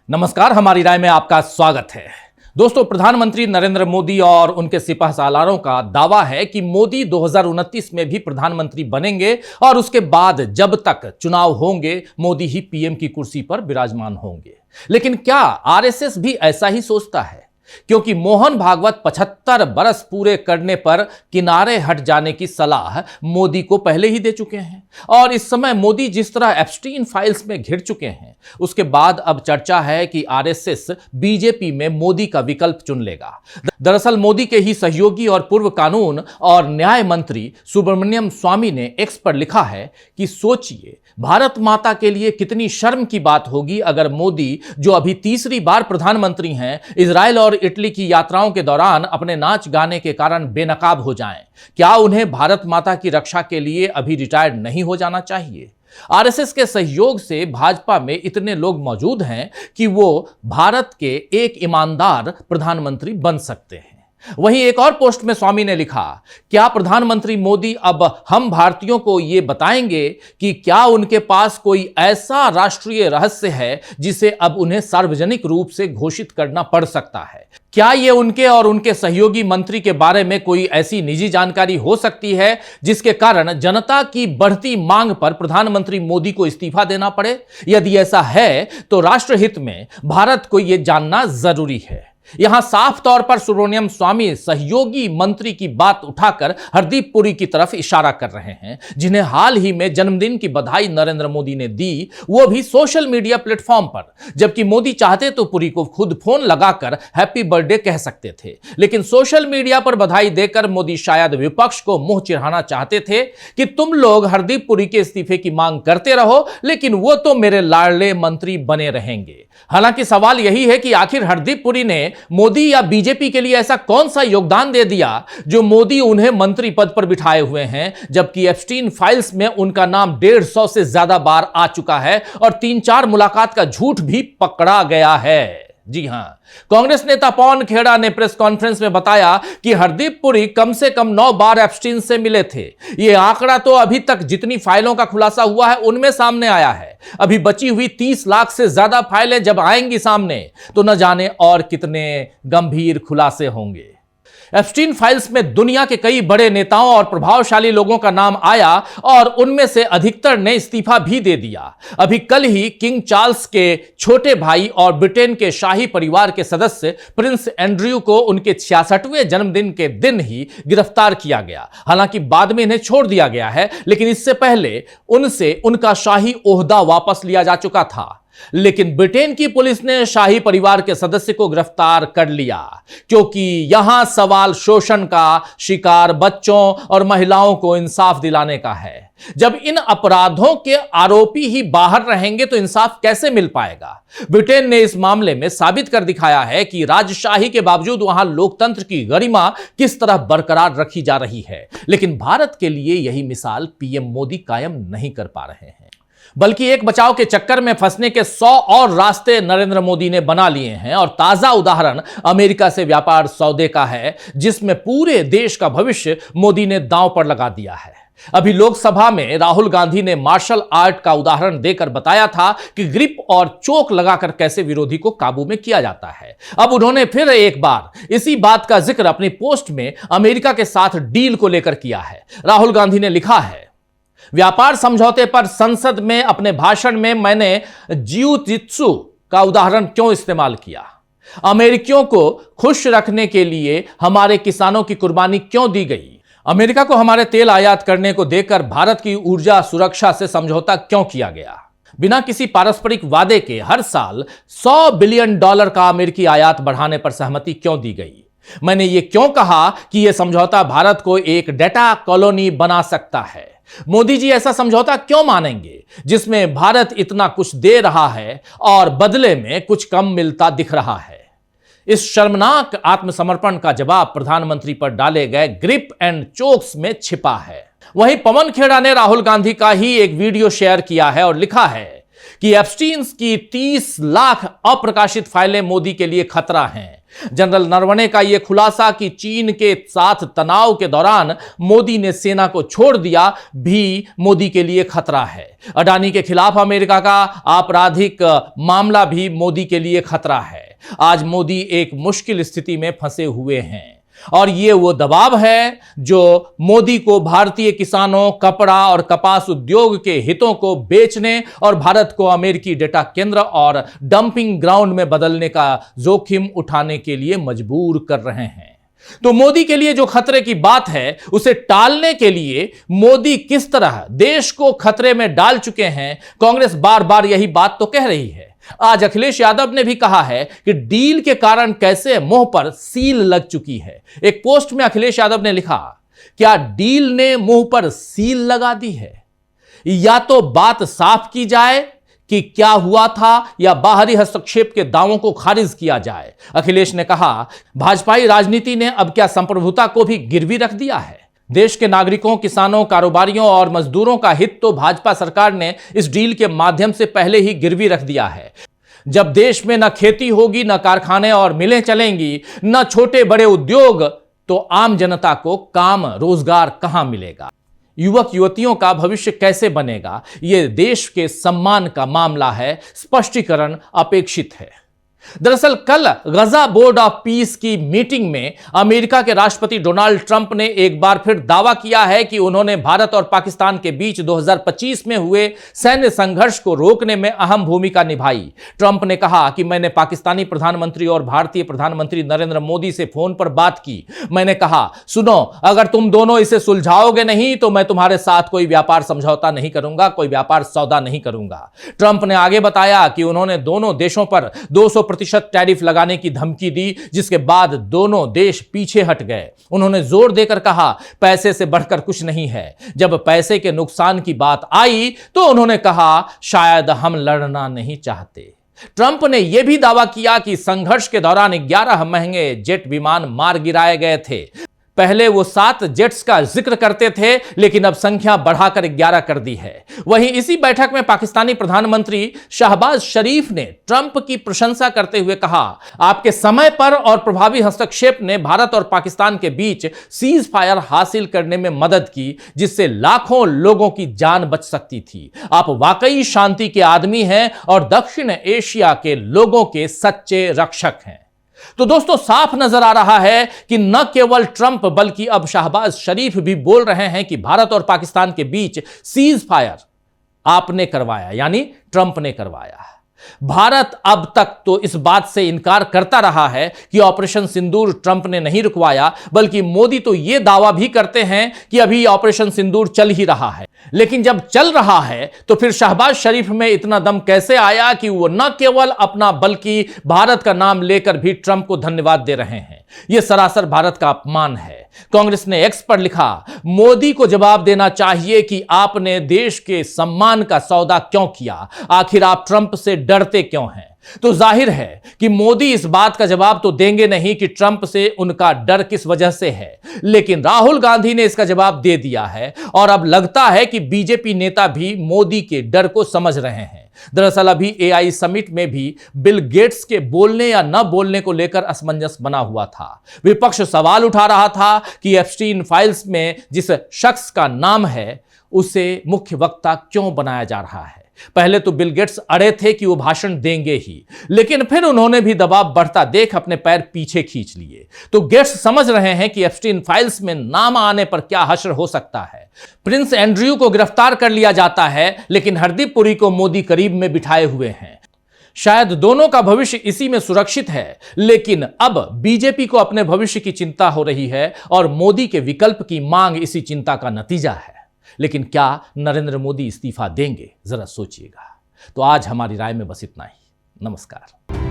नमस्कार, हमारी राय में आपका स्वागत है। दोस्तों, प्रधानमंत्री नरेंद्र मोदी और उनके सिपहसालारों का दावा है कि मोदी 2029 में भी प्रधानमंत्री बनेंगे और उसके बाद जब तक चुनाव होंगे मोदी ही पीएम की कुर्सी पर विराजमान होंगे। लेकिन क्या आरएसएस भी ऐसा ही सोचता है? क्योंकि मोहन भागवत 75 बरस पूरे करने पर किनारे हट जाने की सलाह मोदी को पहले ही दे चुके हैं और इस समय मोदी जिस तरह एप्स्टीन फाइल्स में घिर चुके हैं, उसके बाद अब चर्चा है कि आरएसएस बीजेपी में मोदी का विकल्प चुन लेगा। दरअसल मोदी के ही सहयोगी और पूर्व कानून और न्याय मंत्री सुब्रमण्यम स्वामी ने एक्स पर लिखा है कि सोचिए, भारत माता के लिए कितनी शर्म की बात होगी अगर मोदी, जो अभी तीसरी बार प्रधानमंत्री हैं, इजराइल और इटली की यात्राओं के दौरान अपने नाच गाने के कारण बेनकाब हो जाएं। क्या उन्हें भारत माता की रक्षा के लिए अभी रिटायर्ड नहीं हो जाना चाहिए? आरएसएस के सहयोग से भाजपा में इतने लोग मौजूद हैं कि वो भारत के एक ईमानदार प्रधानमंत्री बन सकते हैं। वहीं एक और पोस्ट में स्वामी ने लिखा, क्या प्रधानमंत्री मोदी अब हम भारतीयों को यह बताएंगे कि क्या उनके पास कोई ऐसा राष्ट्रीय रहस्य है जिसे अब उन्हें सार्वजनिक रूप से घोषित करना पड़ सकता है? क्या यह उनके और उनके सहयोगी मंत्री के बारे में कोई ऐसी निजी जानकारी हो सकती है जिसके कारण जनता की बढ़ती मांग पर प्रधानमंत्री मोदी को इस्तीफा देना पड़े? यदि ऐसा है तो राष्ट्रहित में भारत को यह जानना जरूरी है। यहां साफ तौर पर सुब्रमण्यम स्वामी सहयोगी मंत्री की बात उठाकर हरदीप पुरी की तरफ इशारा कर रहे हैं, जिन्हें हाल ही में जन्मदिन की बधाई नरेंद्र मोदी ने दी, वो भी सोशल मीडिया प्लेटफॉर्म पर। जबकि मोदी चाहते तो पुरी को खुद फोन लगाकर हैप्पी बर्थडे कह सकते थे, लेकिन सोशल मीडिया पर बधाई देकर मोदी शायद विपक्ष को मुंह चिढ़ाना चाहते थे कि तुम लोग हरदीप पुरी के इस्तीफे की मांग करते रहो, लेकिन वो तो मेरे लाडले मंत्री बने रहेंगे। हालांकि सवाल यही है कि आखिर हरदीप पुरी ने मोदी या बीजेपी के लिए ऐसा कौन सा योगदान दे दिया जो मोदी उन्हें मंत्री पद पर बिठाए हुए हैं, जबकि एप्स्टीन फाइल्स में उनका नाम 150 से ज्यादा बार आ चुका है और 3-4 मुलाकात का झूठ भी पकड़ा गया है। जी हां, कांग्रेस नेता पवन खेड़ा ने प्रेस कॉन्फ्रेंस में बताया कि हरदीप पुरी कम से कम 9 बार एप्स्टीन से मिले थे। यह आंकड़ा तो अभी तक जितनी फाइलों का खुलासा हुआ है उनमें सामने आया है। अभी बची हुई 30 लाख से ज्यादा फाइलें जब आएंगी सामने तो न जाने और कितने गंभीर खुलासे होंगे। एप्स्टीन फाइल्स में दुनिया के कई बड़े नेताओं और प्रभावशाली लोगों का नाम आया और उनमें से अधिकतर ने इस्तीफा भी दे दिया। अभी कल ही किंग चार्ल्स के छोटे भाई और ब्रिटेन के शाही परिवार के सदस्य प्रिंस एंड्रयू को उनके 66वें जन्मदिन के दिन ही गिरफ्तार किया गया। हालांकि बाद में इन्हें छोड़ दिया गया है, लेकिन इससे पहले उनसे उनका शाही ओहदा वापस लिया जा चुका था। लेकिन ब्रिटेन की पुलिस ने शाही परिवार के सदस्य को गिरफ्तार कर लिया, क्योंकि यहां सवाल शोषण का शिकार बच्चों और महिलाओं को इंसाफ दिलाने का है। जब इन अपराधों के आरोपी ही बाहर रहेंगे तो इंसाफ कैसे मिल पाएगा? ब्रिटेन ने इस मामले में साबित कर दिखाया है कि राजशाही के बावजूद वहां लोकतंत्र की गरिमा किस तरह बरकरार रखी जा रही है। लेकिन भारत के लिए यही मिसाल पीएम मोदी कायम नहीं कर पा रहे हैं, बल्कि एक बचाव के चक्कर में फंसने के 100 और रास्ते नरेंद्र मोदी ने बना लिए हैं। और ताजा उदाहरण अमेरिका से व्यापार सौदे का है, जिसमें पूरे देश का भविष्य मोदी ने दांव पर लगा दिया है। अभी लोकसभा में राहुल गांधी ने मार्शल आर्ट का उदाहरण देकर बताया था कि ग्रिप और चोक लगाकर कैसे विरोधी को काबू में किया जाता है। अब उन्होंने फिर एक बार इसी बात का जिक्र अपनी पोस्ट में अमेरिका के साथ डील को लेकर किया है। राहुल गांधी ने लिखा है, व्यापार समझौते पर संसद में अपने भाषण में मैंने जिउ-जित्सु का उदाहरण क्यों इस्तेमाल किया? अमेरिकियों को खुश रखने के लिए हमारे किसानों की कुर्बानी क्यों दी गई? अमेरिका को हमारे तेल आयात करने को देकर भारत की ऊर्जा सुरक्षा से समझौता क्यों किया गया? बिना किसी पारस्परिक वादे के हर साल $100 बिलियन का अमेरिकी आयात बढ़ाने पर सहमति क्यों दी गई? मैंने ये क्यों कहा कि यह समझौता भारत को एक डेटा कॉलोनी बना सकता है? मोदी जी ऐसा समझौता क्यों मानेंगे जिसमें भारत इतना कुछ दे रहा है और बदले में कुछ कम मिलता दिख रहा है? इस शर्मनाक आत्मसमर्पण का जवाब प्रधानमंत्री पर डाले गए ग्रिप एंड चोक्स में छिपा है। वहीं पवन खेड़ा ने राहुल गांधी का ही एक वीडियो शेयर किया है और लिखा है कि एप्स्टीन की 30 लाख अप्रकाशित फाइलें मोदी के लिए खतरा हैं। जनरल नरवणे का यह खुलासा कि चीन के साथ तनाव के दौरान मोदी ने सेना को छोड़ दिया भी मोदी के लिए खतरा है। अडानी के खिलाफ अमेरिका का आपराधिक मामला भी मोदी के लिए खतरा है। आज मोदी एक मुश्किल स्थिति में फंसे हुए हैं और यह वो दबाव है जो मोदी को भारतीय किसानों, कपड़ा और कपास उद्योग के हितों को बेचने और भारत को अमेरिकी डेटा केंद्र और डंपिंग ग्राउंड में बदलने का जोखिम उठाने के लिए मजबूर कर रहे हैं। तो मोदी के लिए जो खतरे की बात है, उसे टालने के लिए मोदी किस तरह देश को खतरे में डाल चुके हैं, कांग्रेस बार बार यही बात तो कह रही है। आज अखिलेश यादव ने भी कहा है कि डील के कारण कैसे मुंह पर सील लग चुकी है। एक पोस्ट में अखिलेश यादव ने लिखा, क्या डील ने मुंह पर सील लगा दी है? या तो बात साफ की जाए कि क्या हुआ था या बाहरी हस्तक्षेप के दावों को खारिज किया जाए। अखिलेश ने कहा, भाजपाई राजनीति ने अब क्या संप्रभुता को भी गिरवी रख दिया है? देश के नागरिकों, किसानों, कारोबारियों और मजदूरों का हित तो भाजपा सरकार ने इस डील के माध्यम से पहले ही गिरवी रख दिया है। जब देश में न खेती होगी, न कारखाने और मिलें चलेंगी, न छोटे बड़े उद्योग, तो आम जनता को काम रोजगार कहां मिलेगा? युवक युवतियों का भविष्य कैसे बनेगा? यह देश के सम्मान का मामला है। स्पष्टीकरण अपेक्षित है। दरअसल कल गजा बोर्ड ऑफ पीस की मीटिंग में अमेरिका के राष्ट्रपति डोनाल्ड ट्रंप ने एक बार फिर दावा किया है कि उन्होंने भारत और पाकिस्तान के बीच 2025 में हुए सैन्य संघर्ष को रोकने में अहम भूमिका निभाई। ट्रंप ने कहा कि मैंने पाकिस्तानी प्रधानमंत्री और भारतीय प्रधानमंत्री नरेंद्र मोदी से फोन पर बात की। मैंने कहा, सुनो, अगर तुम दोनों इसे सुलझाओगे नहीं तो मैं तुम्हारे साथ कोई व्यापार समझौता नहीं करूंगा, कोई व्यापार सौदा नहीं करूंगा। ट्रंप ने आगे बताया कि उन्होंने दोनों देशों पर 200% टैरिफ लगाने की धमकी दी, जिसके बाद दोनों देश पीछे हट गए। उन्होंने जोर देकर कहा, पैसे से बढ़कर कुछ नहीं है। जब पैसे के नुकसान की बात आई तो उन्होंने कहा, शायद हम लड़ना नहीं चाहते। ट्रंप ने यह भी दावा किया कि संघर्ष के दौरान 11 महंगे जेट विमान मार गिराए गए थे। पहले वो 7 जेट्स का जिक्र करते थे, लेकिन अब संख्या बढ़ाकर 11 कर दी है। वहीं इसी बैठक में पाकिस्तानी प्रधानमंत्री शहबाज शरीफ ने ट्रंप की प्रशंसा करते हुए कहा, आपके समय पर और प्रभावी हस्तक्षेप ने भारत और पाकिस्तान के बीच सीज फायर हासिल करने में मदद की, जिससे लाखों लोगों की जान बच सकती थी। आप वाकई शांति के आदमी हैं और दक्षिण एशिया के लोगों के सच्चे रक्षक हैं। तो दोस्तों, साफ नजर आ रहा है कि न केवल ट्रंप बल्कि अब शहबाज शरीफ भी बोल रहे हैं कि भारत और पाकिस्तान के बीच सीज फायर आपने करवाया, यानी ट्रंप ने करवाया। भारत अब तक तो इस बात से इनकार करता रहा है कि ऑपरेशन सिंदूर ट्रंप ने नहीं रुकवाया, बल्कि मोदी तो यह दावा भी करते हैं कि अभी ऑपरेशन सिंदूर चल ही रहा है। लेकिन जब चल रहा है तो फिर शहबाज शरीफ में इतना दम कैसे आया कि वो न केवल अपना बल्कि भारत का नाम लेकर भी ट्रंप को धन्यवाद दे रहे हैं? यह सरासर भारत का अपमान है। कांग्रेस ने एक्स पर लिखा, मोदी को जवाब देना चाहिए कि आपने देश के सम्मान का सौदा क्यों किया? आखिर आप ट्रंप से डरते क्यों हैं? तो जाहिर है कि मोदी इस बात का जवाब तो देंगे नहीं कि ट्रंप से उनका डर किस वजह से है, लेकिन राहुल गांधी ने इसका जवाब दे दिया है और अब लगता है कि बीजेपी नेता भी मोदी के डर को समझ रहे हैं। दरअसल अभी एआई समिट में भी बिल गेट्स के बोलने या न बोलने को लेकर असमंजस बना हुआ था। विपक्ष सवाल उठा रहा था कि एप्स्टीन फाइल्स में जिस शख्स का नाम है उसे मुख्य वक्ता क्यों बनाया जा रहा है। पहले तो बिल गेट्स अड़े थे कि वो भाषण देंगे ही, लेकिन फिर उन्होंने भी दबाव बढ़ता देख अपने पैर पीछे खींच लिए। तो गेट्स समझ रहे हैं कि एप्स्टीन फाइल्स में नाम आने पर क्या हश्र हो सकता है। प्रिंस एंड्रयू को गिरफ्तार कर लिया जाता है, लेकिन हरदीप पुरी को मोदी करीब में बिठाए हुए हैं। शायद दोनों का भविष्य इसी में सुरक्षित है, लेकिन अब बीजेपी को अपने भविष्य की चिंता हो रही है और मोदी के विकल्प की मांग इसी चिंता का नतीजा है। लेकिन क्या नरेंद्र मोदी इस्तीफा देंगे? जरा सोचिएगा। तो आज हमारी राय में बस इतना ही। नमस्कार।